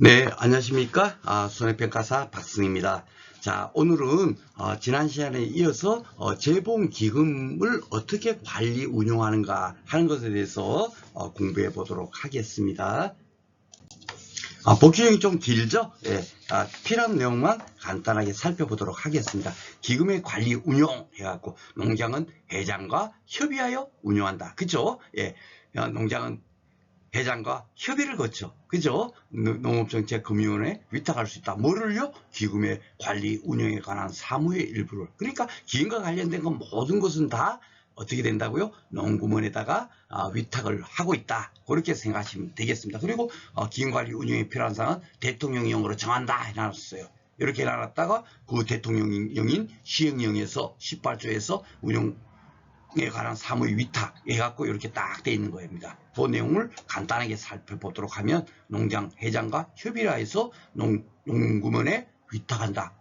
네, 안녕하십니까? 손해평가사 박승입니다. 자, 오늘은 지난 시간에 이어서 재보험 기금을 어떻게 관리 운용하는가 하는 것에 대해서 공부해 보도록 하겠습니다. 복귀 내용이 좀 길죠? 예, 필요한 내용만 간단하게 살펴보도록 하겠습니다. 기금의 관리 운용 해갖고 농장은 회장과 협의하여 운용한다. 그죠? 예, 농장은 회장과 협의를 거쳐, 그죠? 농업정책금융원에 위탁할 수 있다. 뭐를요? 기금의 관리 운영에 관한 사무의 일부를. 그러니까 기금과 관련된 건 모든 것은 다 어떻게 된다고요? 농구원에다가 위탁을 하고 있다. 그렇게 생각하시면 되겠습니다. 그리고 기금관리 운영에 필요한 사항은 대통령령으로 정한다 해놨어요. 이렇게 해놨다가 그 대통령령인 시행령에서 18조에서 운용 에 관한 사무의 위탁 해갖고 이렇게 딱 돼 있는 겁니다. 그 내용을 간단하게 살펴보도록 하면 농장 회장과 협의를 해서 농구원에 위탁한다.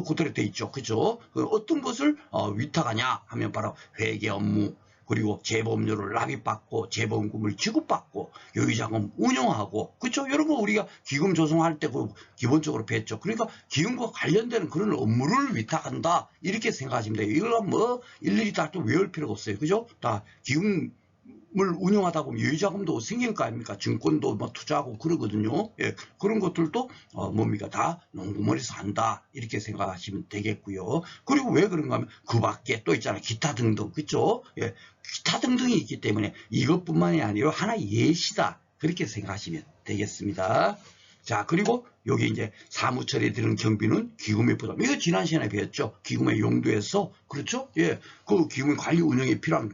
그대로 돼 있죠. 그죠? 어떤 것을 위탁하냐 하면 바로 회계 업무, 그리고 재보험료를 납입받고 재보험금을 지급받고 여유자금 운영하고, 그렇죠? 이런 거 우리가 기금 조성할 때 기본적으로 뵀죠. 그러니까 기금과 관련되는 그런 업무를 위탁한다 이렇게 생각하시면 돼요. 이걸 뭐 일일이 다 또 외울 필요가 없어요. 그죠? 다 기금을 운영하다 보면 여유자금도 생길 거 아닙니까? 증권도 뭐 투자하고 그러거든요. 예, 그런 것들도 뭡니까? 다 농구머리에서 한다 이렇게 생각하시면 되겠고요. 그리고 왜 그런가 하면 그 밖에 또 있잖아요. 기타 등등, 그렇죠? 예, 기타 등등이 있기 때문에 이것뿐만이 아니라 하나의 예시다 그렇게 생각하시면 되겠습니다. 자, 그리고 여기 이제 사무처리에 드는 경비는 기금의 부담. 이거 지난 시간에 배웠죠. 기금의 용도에서, 그렇죠? 예, 그 기금 관리 운영에 필요한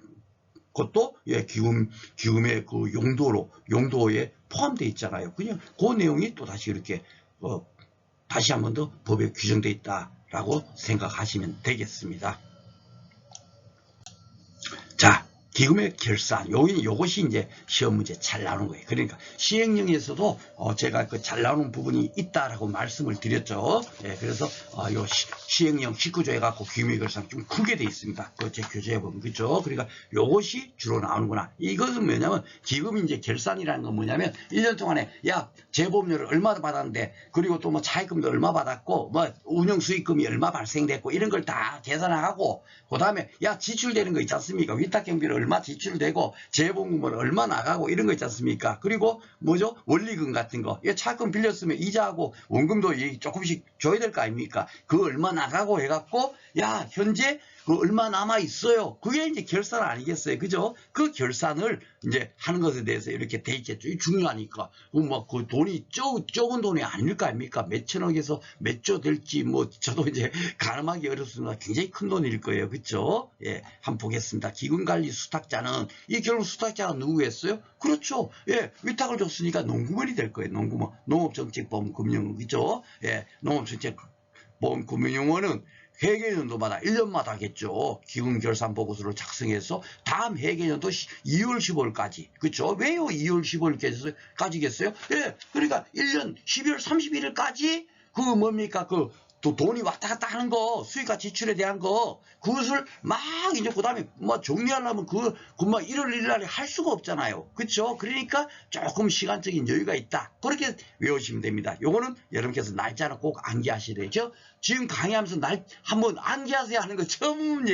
것도 예, 기금의 그 용도에 포함되어 있잖아요. 그냥 그 내용이 또 다시 이렇게 다시 한 번 더 법에 규정되어 있다라고 생각하시면 되겠습니다. 자, 기금의 결산, 요것이 이제 시험 문제 잘 나오는 거예요. 그러니까 시행령에서도 제가 그 잘 나오는 부분이 있다라고 말씀을 드렸죠. 예, 그래서 요 시행령 19조 해갖고 기금의 결산 좀 크게 돼 있습니다. 그 제 교재에 보면, 그죠? 그러니까 요것이 주로 나오는구나. 이것은 뭐냐면 기금 이제 결산이라는 건 뭐냐면 1년 동안에 야 재보험료를 얼마 받았는데, 그리고 또 뭐 차입금도 얼마 받았고, 뭐 운영 수익금이 얼마 발생됐고 이런 걸 다 계산하고, 그 다음에 야 지출되는 거 있지 않습니까? 위탁 경비를 얼마 지출되고 재보험금은 얼마 나가고 이런 거 있지 않습니까? 그리고 뭐죠? 원리금 같은 거. 차금 빌렸으면 이자하고 원금도 조금씩 줘야 될 거 아닙니까? 그 얼마 나가고 해갖고 야 현재 그 얼마 남아 있어요. 그게 이제 결산 아니겠어요, 그죠? 그 결산을 이제 하는 것에 대해서 이렇게 돼 있겠죠. 중요하니까. 그 돈이 적은 돈이 아닐 거 아닙니까? 몇천억에서 몇 조 될지 뭐 저도 이제 가늠하기 어렵습니다. 굉장히 큰 돈일 거예요, 그렇죠? 예, 한번 보겠습니다. 기금관리 수탁자는 이 결국 수탁자가 누구겠어요? 그렇죠. 예, 위탁을 줬으니까 농구원이 될 거예요. 농구원, 농업정책보험금융원, 그죠? 예, 농업정책보험금융원은 회계연도마다 1년마다 하겠죠. 기금결산보고서를 작성해서 다음 회계연도 2월 15일까지. 그렇죠? 왜요? 2월 15일까지겠어요? 예, 그러니까 1년 12월 31일까지 그 뭡니까? 또 돈이 왔다 갔다 하는 거, 수익과 지출에 대한 거, 그것을 막 이제 그 다음에 뭐 정리하려면 뭐 1월 1일 날에 할 수가 없잖아요. 그렇죠? 그러니까 조금 시간적인 여유가 있다. 그렇게 외우시면 됩니다. 요거는 여러분께서 날짜는 꼭 암기하셔야 되죠. 지금 강의하면서 한번 암기하세요 하는 거 처음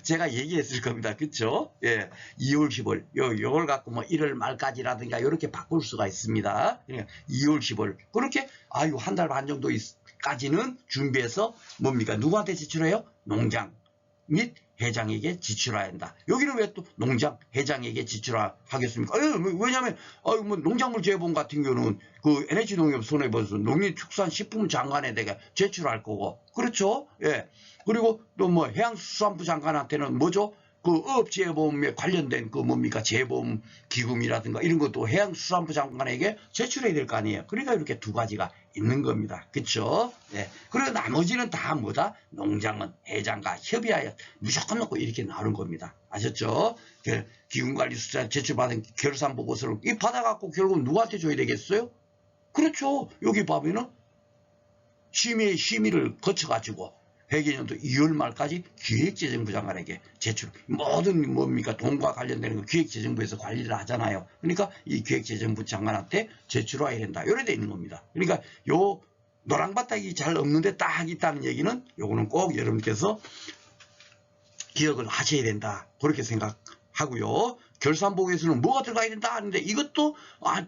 제가 얘기했을 겁니다. 그렇죠? 예. 2월 10월. 요걸 갖고 뭐 1월 말까지라든가 이렇게 바꿀 수가 있습니다. 그러니까 2월 10월. 그렇게 한 달 반 정도 까지는 준비해서 뭡니까? 누구한테 지출해요? 농장 및 회장에게 지출해야 한다. 여기는 왜 또 농장 회장에게 지출하겠습니까? 왜냐하면 뭐 농작물 재보험 같은 경우는 그 NH농협손해보험에서 농림축산식품장관에다가 제출할 거고, 그렇죠? 예. 그리고 또 뭐 해양수산부 장관한테는 뭐죠? 그 어업재보험에 관련된 그 뭡니까? 재보험 기금이라든가 이런 것도 해양수산부 장관에게 제출해야 될 거 아니에요. 그러니까 이렇게 두 가지가 있는 겁니다. 그렇죠? 네. 그리고 나머지는 다 뭐다? 농장은 회장과 협의하여 무조건 넣고 이렇게 나오는 겁니다. 아셨죠? 기금관리수사 제출받은 결산보고서를 받아갖고 결국 누구한테 줘야 되겠어요? 그렇죠. 여기 보면은 심의를 거쳐가지고 회계연도 2월 말까지 기획재정부 장관에게 제출. 모든 뭡니까 돈과 관련되는 거 기획재정부에서 관리를 하잖아요. 그러니까 이 기획재정부 장관한테 제출해야 된다. 이래 돼 있는 겁니다. 그러니까 요 노랑바닥이 잘 없는데 딱 있다는 얘기는 요거는 꼭 여러분께서 기억을 하셔야 된다. 그렇게 생각하고요. 결산보고에서는 뭐가 들어가야 된다 하는데 이것도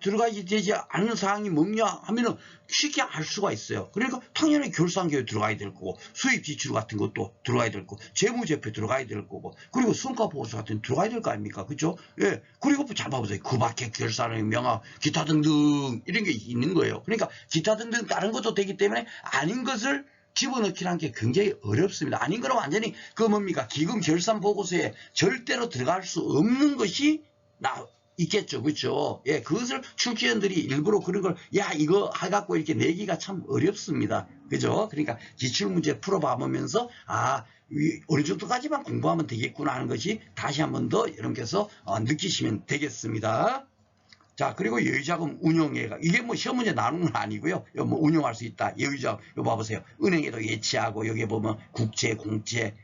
들어가야 되지 않는 사항이 뭐냐 하면은 쉽게 알 수가 있어요. 그러니까 당연히 결산기에 들어가야 될 거고 수입 지출 같은 것도 들어가야 될 거고 재무제표 들어가야 될 거고 그리고 성과보고서 같은 거 들어가야 될 거 아닙니까? 그죠? 예. 그리고 잘 봐보세요. 그 밖에 결산의 명함 기타 등등 이런 게 있는 거예요. 그러니까 기타 등등 다른 것도 되기 때문에 아닌 것을 집어넣기라는 게 굉장히 어렵습니다. 아닌 거는 완전히 그 뭡니까 기금 결산 보고서에 절대로 들어갈 수 없는 것이 있겠죠. 그렇죠? 예, 그것을 출제원들이 일부러 그런 걸 야 이거 해갖고 이렇게 내기가 참 어렵습니다. 그죠? 그러니까 기출문제 풀어봐보면서 어느 정도까지만 공부하면 되겠구나 하는 것이 다시 한 번 더 여러분께서 느끼시면 되겠습니다. 자, 그리고 여유자금 운용회가 이게 뭐 시험 문제 나누는 건 아니고요. 뭐 운용할 수 있다. 여유자금 이거 봐보세요. 은행에도 예치하고 여기에 보면 국채, 공채,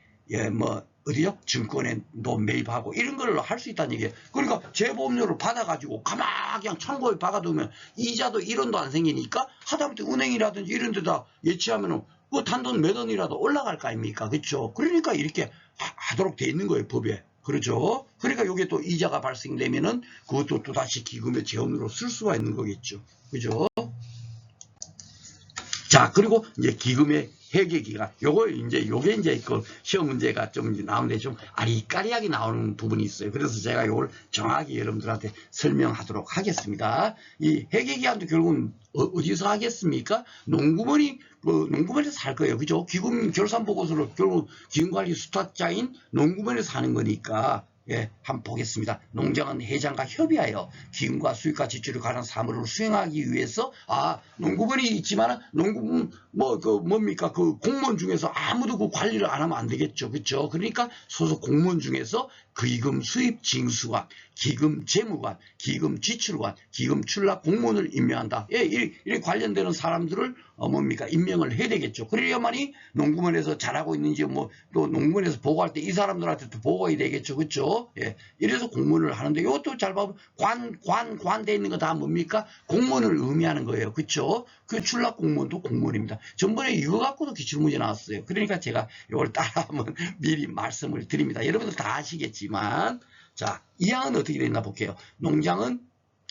뭐 어디요? 증권에도 매입하고 이런 걸 할 수 있다는 얘기예요. 그러니까 재보험료를 받아가지고 가만히 그냥 참고에 박아두면 이자도 1원도 안 생기니까 하다못해 은행이라든지 이런 데다 예치하면은 그 단돈 몇 원이라도 올라갈 거 아닙니까? 그렇죠? 그러니까 이렇게 하도록 돼 있는 거예요, 법에. 그렇죠? 그러니까 이게 또 이자가 발생되면은 그것도 또다시 기금의 재원으로 쓸 수가 있는 거겠죠. 그죠? 자, 그리고 이제 기금의 회계 기간. 요게 이제 그 시험 문제가 좀 나오는데 좀 아리까리하게 나오는 부분이 있어요. 그래서 제가 요걸 정확히 여러분들한테 설명하도록 하겠습니다. 이 회계 기간도 결국은 어디서 하겠습니까? 농구먼에서 할 거예요. 그죠? 기금 결산 보고서를 결국 기금관리 수탁자인 농구먼에서 하는 거니까. 예, 한번 보겠습니다. 농장은 회장과 협의하여 기금과 수익과 지출에 관한 사무를 수행하기 위해서 농구본이 있지만 농구본 뭡니까 그 공무원 중에서 아무도 그 관리를 안 하면 안 되겠죠. 그렇죠? 그러니까 소속 공무원 중에서 기금 수입 징수관, 기금 재무관, 기금 지출관, 기금 출납 공무원을 임명한다. 예, 이 관련되는 사람들을 임명을 해야 되겠죠. 그래야만이 농구먼에서 잘하고 있는지 또 농구먼에서 보고할 때 이 사람들한테도 보고해야 되겠죠. 그렇죠? 예, 이래서 공무원을 하는데 이것도 잘 봐보면 관돼 있는 거 다 뭡니까? 공무원을 의미하는 거예요. 그렇죠? 그 출납 공무원도 공무원입니다. 전번에 이거 갖고도 기출문제 나왔어요. 그러니까 제가 이걸 따라 한번 미리 말씀을 드립니다. 여러분들 다 아시겠지만 자, 이 항은 어떻게 되나 볼게요. 농장은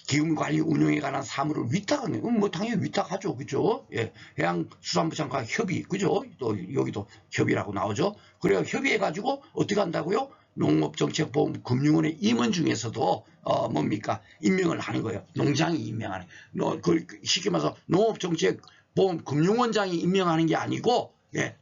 기금관리 운영에 관한 사무를 위탁하는 거예요. 당연히 위탁하죠. 그죠? 예. 해양수산부 장관과 협의. 그죠? 또 여기도 협의라고 나오죠. 그래야 협의해가지고 어떻게 한다고요? 농업정책보험금융원의 임원 중에서도 임명을 하는 거예요. 농장이 임명하는. 쉽게 말해서 농업정책보험금융원장이 임명하는 게 아니고 예,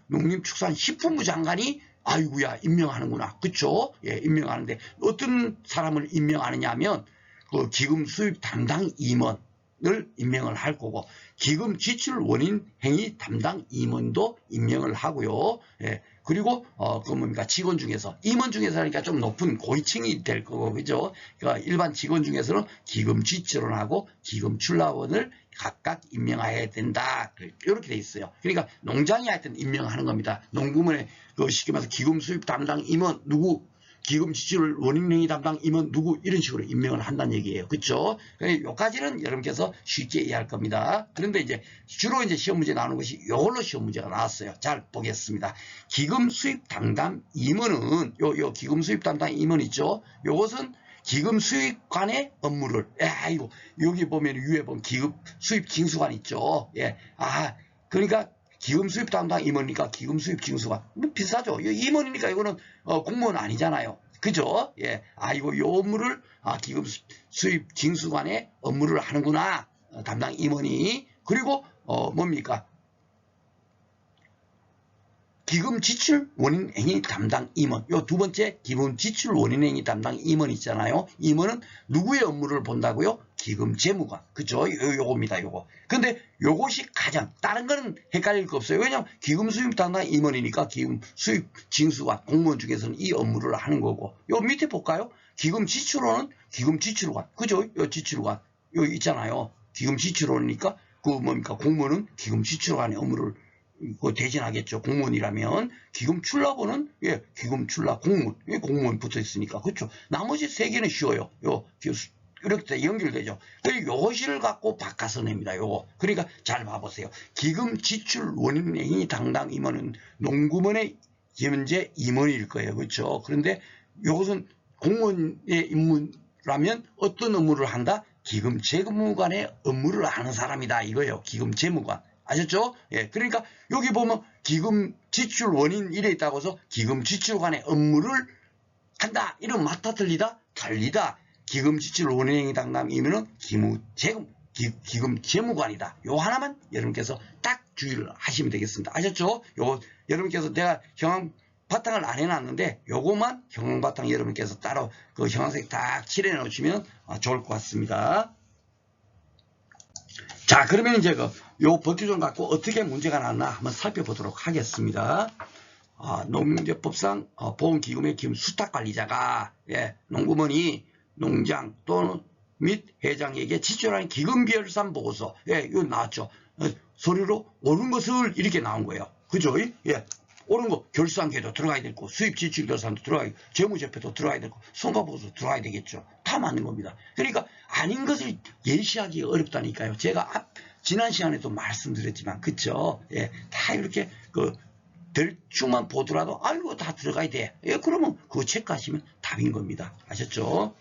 농림축산식품부 장관이 아이고야 임명하는구나. 그쵸? 예, 임명하는데 어떤 사람을 임명하느냐 하면 그 기금 수입 담당 임원을 임명을 할 거고 기금 지출 원인 행위 담당 임원도 임명을 하고요. 예, 그리고 직원 중에서 임원 중에서 하니까 좀 높은 고위층이 될 거고 그죠? 그러니까 일반 직원 중에서는 기금 지출원하고 기금 출납원을 각각 임명해야 된다. 이렇게 돼 있어요. 그러니까 농장이 하여튼 임명하는 겁니다. 농구문에 쉽게 말해서 기금 수입 담당 임원 누구, 기금 지출 원인행위 담당 임원 누구 이런 식으로 임명을 한다는 얘기예요. 그렇죠? 여기까지는 여러분께서 쉽게 이해할 겁니다. 그런데 이제 주로 이제 시험 문제 나오는 것이 이걸로 시험 문제가 나왔어요. 잘 보겠습니다. 기금 수입 담당 임원은 요 기금 수입 담당 임원 있죠? 요것은 기금 수입관의 업무를 여기 보면 위에 보면 기금 수입 징수관 있죠. 예. 그러니까 기금 수입 담당 임원이니까 기금 수입 징수관 비슷하죠. 임원이니까 이거는 공무원 아니잖아요. 그죠? 예. 요 업무를 기금 수입 징수관의 업무를 하는구나. 담당 임원이. 그리고 기금 지출 원인 행위 담당 임원. 요 두 번째 기금 지출 원인 행위 담당 임원 있잖아요. 임원은 누구의 업무를 본다고요? 기금 재무관. 그죠? 요겁니다. 요거. 근데 요것이 가장 다른 거는 헷갈릴 거 없어요. 왜냐면 기금 수입 담당 임원이니까 기금 수입 징수관 공무원 중에서는 이 업무를 하는 거고. 요 밑에 볼까요? 기금 지출원은 기금 지출관. 그죠? 요 지출관. 요 있잖아요. 기금 지출원이니까 공무원은 기금 지출관의 업무를 대신하겠죠. 공무원이라면. 기금 출납원은 기금 출납 공무원, 공무원 붙어 있으니까. 그렇죠. 나머지 세 개는 쉬워요. 이렇게 연결되죠. 요것을 갖고 바꿔서 냅니다. 요거. 그러니까 잘 봐보세요. 기금 지출 원인 행위 당당 임원은 농구먼의 현재 임원일 거예요. 그렇죠. 그런데 요것은 공무원의 임무라면 어떤 업무를 한다? 기금 재무관의 업무를 하는 사람이다. 이거예요. 기금 재무관. 아셨죠? 예. 그러니까 여기 보면 기금 지출 원인 이래 있다고 해서 기금 지출관의 업무를 한다. 이런 맞다 틀리다? 틀리다. 기금 지출 원인 행위 당당이면은 기금 재무관이다. 요 하나만 여러분께서 딱 주의를 하시면 되겠습니다. 아셨죠? 요 여러분께서 내가 형황 바탕을 안 해놨는데 요거만 형황 바탕 여러분께서 따로 그 형황색 딱 칠해 놓으시면 좋을 것 같습니다. 자, 그러면 이제 요 법규정 갖고 어떻게 문제가 났나 한번 살펴보도록 하겠습니다. 농민재법상 보험기금의 기금 수탁관리자가 농구먼이 농장 또는 및 회장에게 지출하는 기금결산 보고서 이거 나왔죠. 서류로 옳은 것을 이렇게 나온 거예요. 그죠? 옳은 거 결산계도 들어가야 되고 수입 지출 결산도 들어가야 되고 재무제표도 들어가야 되고 성과보고서 들어가야 되겠죠. 다 맞는 겁니다. 그러니까 아닌 것을 예시하기 어렵다니까요. 제가 지난 시간에도 말씀드렸지만 그쵸? 다 이렇게 대충만 보더라도 이거 다 들어가야 돼. 그러면 그거 체크하시면 답인 겁니다. 아셨죠?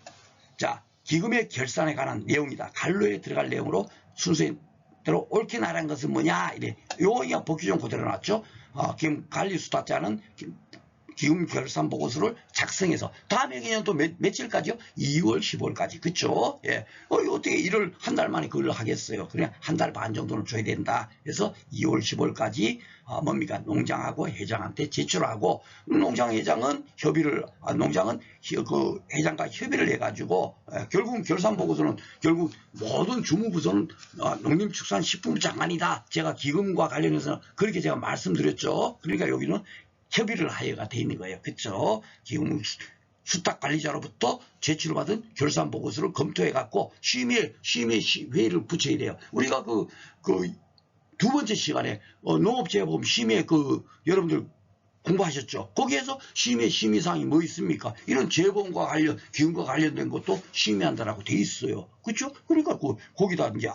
자, 기금의 결산에 관한 내용이다. 갈로에 들어갈 내용으로 순서대로 옳게 나란 것은 뭐냐? 이래. 요거 법규정 그대로 나왔죠. 기금 관리 수탁자는 기금 결산 보고서를 작성해서 다음에 그냥 또 며칠까지요? 2월 15일까지. 그쵸? 어떻게 일을 한 달 만에 그걸 하겠어요? 그냥 한 달 반 정도는 줘야 된다. 그래서 2월 15일까지 뭡니까? 농장하고 회장한테 제출하고 농장 회장은 농장은 그 회장과 협의를 해가지고 결국 결산 보고서는 결국 모든 주무부서는 농림축산식품부 장관이다. 제가 기금과 관련해서 그렇게 제가 말씀드렸죠. 그러니까 여기는 협의를 하여가 돼 있는 거예요. 그렇죠? 기금 수탁관리자로부터 제출을 받은 결산 보고서를 검토해 갖고 심의 회의를 붙여야 돼요. 우리가 두 번째 시간에 농업재보험 심의 여러분들 공부하셨죠? 거기에서 심의사항이 뭐 있습니까? 이런 재보험과 기금과 관련된 것도 심의한다라고 돼 있어요. 그렇죠? 그러니까 거기다 이제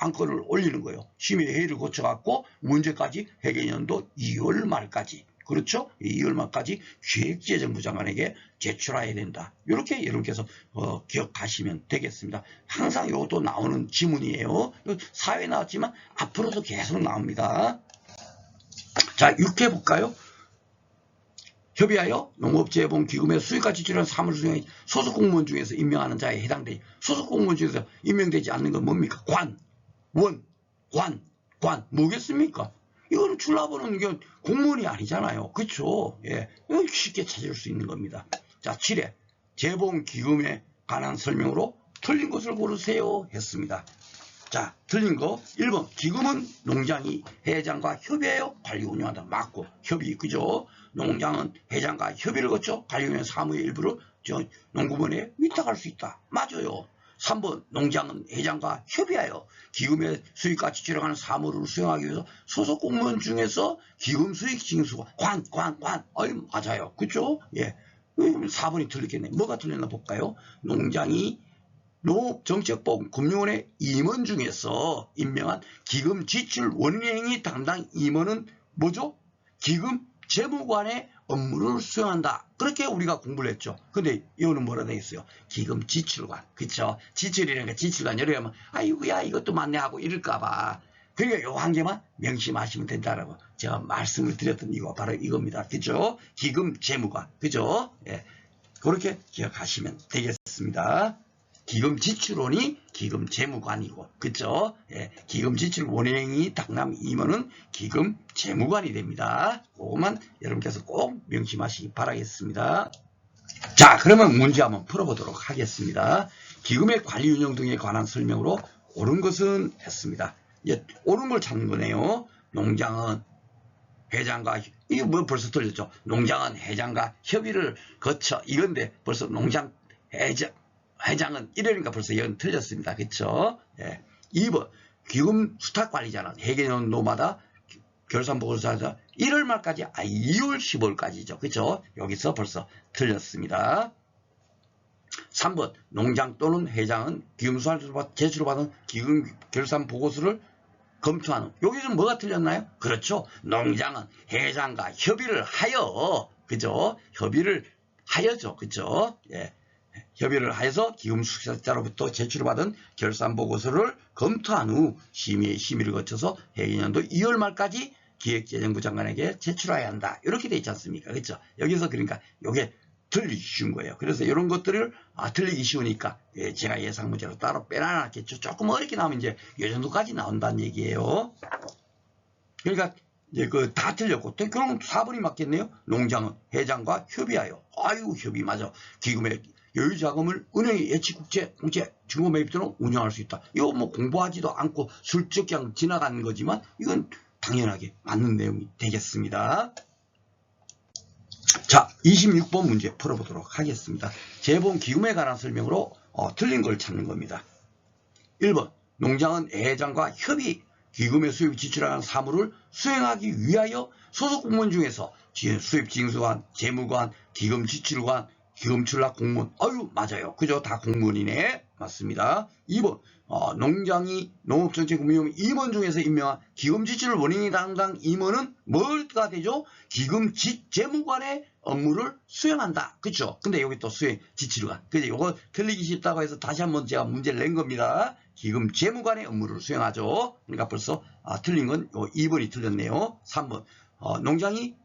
안건을 올리는 거예요. 심의 회의를 거쳐 갖고 문제까지 회계연도 2월 말까지. 그렇죠? 2월 말까지 기획재정부 장관에게 제출해야 된다. 이렇게 여러분께서 기억하시면 되겠습니다. 항상 이것도 나오는 지문이에요. 사회에 나왔지만 앞으로도 계속 나옵니다. 자, 6회 볼까요? 협의하여 농업재보험 기금의 수익과 지출한 사무를 수행해 소속 공무원 중에서 임명하는 자에 해당되지. 소속 공무원 중에서 임명되지 않는 건 뭡니까? 관, 뭐겠습니까? 이거는 출납원은 공무원이 아니잖아요. 그렇죠? 쉽게 찾을 수 있는 겁니다. 자, 7회 재보험 기금에 관한 설명으로 틀린 것을 고르세요 했습니다. 자, 틀린 거 1번 기금은 농장이 회장과 협의하여 관리 운영한다. 맞고 협의 그죠? 농장은 회장과 협의를 거쳐 관리 운영 사무의 일부를 농구본에 위탁할 수 있다. 맞아요. 3번 농장은 회장과 협의하여 기금의 수익과 지출하는 사무를 수행하기 위해서 소속 공무원 중에서 기금 수익 징수가 맞아요. 그렇죠? 4번이 틀렸겠네. 뭐가 틀렸나 볼까요? 농장이 농업정책보험 금융원의 임원 중에서 임명한 기금 지출 원인행위 담당 임원은 뭐죠? 기금 재무관의 업무를 수행한다. 그렇게 우리가 공부를 했죠. 근데 이거는 뭐라 되어 있어요? 기금 지출관. 그쵸? 지출이라는 게 지출관. 여러 하면 아이고야 이것도 맞네 하고 이럴까봐. 그러니까 요 한 개만 명심하시면 된다라고 제가 말씀을 드렸던 이거 바로 이겁니다. 그죠? 기금 재무관. 그죠? 그렇게 기억하시면 되겠습니다. 기금 지출원이 기금 재무관이고, 그쵸? 기금 지출 원행위 당남 임원은 기금 재무관이 됩니다. 그것만 여러분께서 꼭 명심하시기 바라겠습니다. 자, 그러면 문제 한번 풀어보도록 하겠습니다. 기금의 관리 운영 등에 관한 설명으로 옳은 것은 했습니다. 옳은 걸 찾는 거네요. 농장은 회장과, 이거 뭐 벌써 틀렸죠? 농장은 회장과 협의를 거쳐, 이건데 벌써 농장 회장은 이러니까 벌써 이건 틀렸습니다. 그쵸? 2번 기금 수탁관리자는 회계연도마다 결산보고서 하자 1월 말까지 2월 15일까지죠. 그죠? 여기서 벌써 틀렸습니다. 3번 농장 또는 회장은 기금수사를 제출을 받은 기금 결산 보고서를 검토하는. 여기서는 뭐가 틀렸나요? 그렇죠. 농장은 회장과 협의를 하여, 그죠? 협의를 하여죠. 그죠? 예. 협의를 하여서 기금수사자로부터 제출을 받은 결산 보고서를 검토한 후 심의를 거쳐서 해기년도 2월 말까지 기획재정부 장관에게 제출해야 한다. 이렇게 돼 있지 않습니까? 그렇죠? 여기서 그러니까 요게 틀리기 쉬운 거예요. 그래서 이런 것들을 틀리기 쉬우니까 제가 예상 문제로 따로 빼놔놨겠죠. 조금 어렵게 나오면 이제 이 정도까지 나온다는 얘기예요. 그러니까 이제 그 다 틀렸고, 그럼 4번이 맞겠네요. 농장은 회장과 협의하여. 아유, 협의 맞아. 기금의 여유 자금을 은행의 예치국제 공제 증거 매입처럼 운영할 수 있다. 이거 뭐 공부하지도 않고 슬쩍 그냥 지나가는 거지만 이건 당연하게 맞는 내용이 되겠습니다. 자, 26번 문제 풀어보도록 하겠습니다. 재본 기금에 관한 설명으로 틀린 걸 찾는 겁니다. 1번 농장은 회장과 협의 기금의 수입 지출하는 사무를 수행하기 위하여 소속 공무원 중에서 수입징수관, 재무관, 기금 지출관, 기금 출납 공무원. 아유, 맞아요. 그죠? 다 공무원이네. 맞습니다. 2번 농장이 농업정책금융 임원 중에서 임명한 기금 지출을 원인이 담당 임원은 뭐가 되죠? 기금 재무관의 업무를 수행한다. 그렇죠? 근데 여기 또 수행 지출관. 그죠? 요거 틀리기 쉽다고 해서 다시 한번 제가 문제를 낸 겁니다. 기금 재무관의 업무를 수행하죠. 그러니까 벌써 틀린 건 요 2번이 틀렸네요. 3번 농장이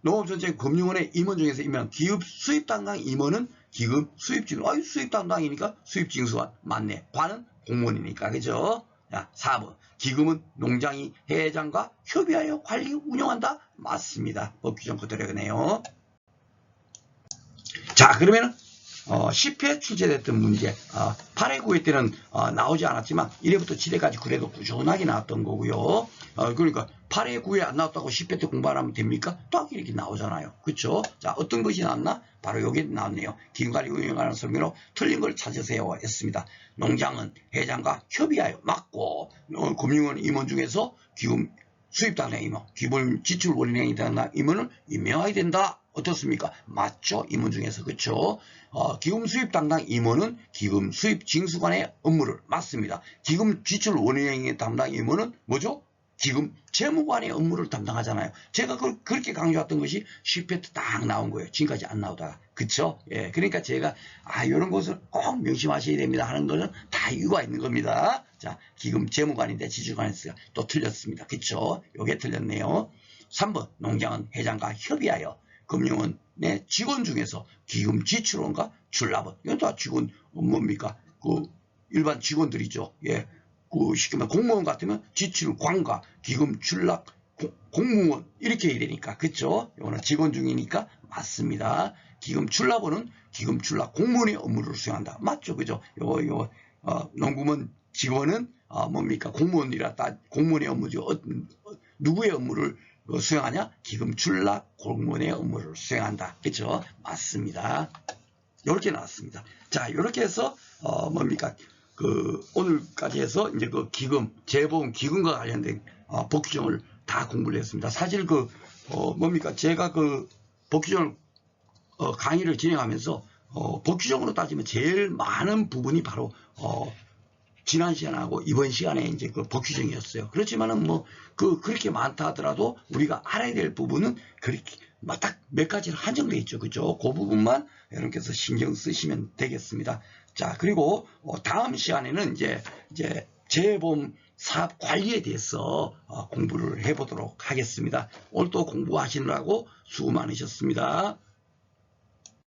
농업정책금융원의 임원 중에서 임명한 기업 수입 담당 임원은 기금 수입징수. 아유, 수입 담당이니까 수입징수관. 맞네. 관은 공무원이니까. 그죠? 자, 4번. 기금은 농장이 회장과 협의하여 관리 운영한다. 맞습니다. 법규정 그대로네요. 자, 그러면은 10회 출제됐던 문제 8회 9회 때는 나오지 않았지만 1회부터 7회까지 그래도 꾸준하게 나왔던 거고요. 그러니까 8회 9회 안 나왔다고 10회 때 공부 안 하면 됩니까? 딱 이렇게 나오잖아요. 그렇죠? 자, 어떤 것이 나왔나? 바로 여기 나왔네요. 기금관리 운영하는 설명으로 틀린 걸 찾으세요 했습니다. 농장은 회장과 협의하여 맞고 금융원 임원 중에서 기금 수입 담당 임원, 기본 지출 원인행위 담당 임원을 임명하게 된다. 어떻습니까? 맞죠? 임원 중에서. 그렇죠? 기금 수입 담당 임원은 기금 수입 징수관의 업무를 맞습니다. 기금 지출 원인행위 담당 임원은 뭐죠? 기금 재무관의 업무를 담당하잖아요. 제가 그렇게 강조했던 것이 10회 때 딱 나온 거예요. 지금까지 안 나오다가. 그쵸? 예. 그러니까 제가 이런 것을 꼭 명심하셔야 됩니다 하는 것은 다 이유가 있는 겁니다. 자, 기금 재무관인데 지출관에서 또 틀렸습니다. 그쵸? 요게 틀렸네요. 3번 농장은 회장과 협의하여 금융원의 직원 중에서 기금 지출원과 출납원. 이건 다 직원 뭡니까? 그 일반 직원들이죠. 예. 쉽게 말하면 공무원 같으면 지출관과 기금 출납 공무원 이렇게 해야 되니까. 그쵸? 이거는 직원 중이니까 맞습니다. 기금 출납원은 기금 출납 공무원의 업무를 수행한다. 맞죠? 그죠? 요거 농구먼 직원은 뭡니까? 공무원이라 공무원의 업무죠. 누구의 업무를 수행하냐? 기금 출납 공무원의 업무를 수행한다. 그렇죠? 맞습니다. 이렇게 나왔습니다. 자, 이렇게 해서 뭡니까? 오늘까지 해서 이제 기금 재보험 기금과 관련된 법규정을 다 공부를 했습니다. 사실 뭡니까? 제가 법규정을 강의를 진행하면서 법규정으로 따지면 제일 많은 부분이 바로 지난 시간하고 이번 시간에 이제 법규정이었어요. 그렇지만은 그렇게 많다 하더라도 우리가 알아야 될 부분은 그렇게 딱 몇 가지로 한정돼 있죠. 그죠? 그 부분만 여러분께서 신경 쓰시면 되겠습니다. 자, 그리고 다음 시간에는 이제 재보험 사업 관리에 대해서 공부를 해보도록 하겠습니다. 오늘 또 공부하시느라고 수고 많으셨습니다.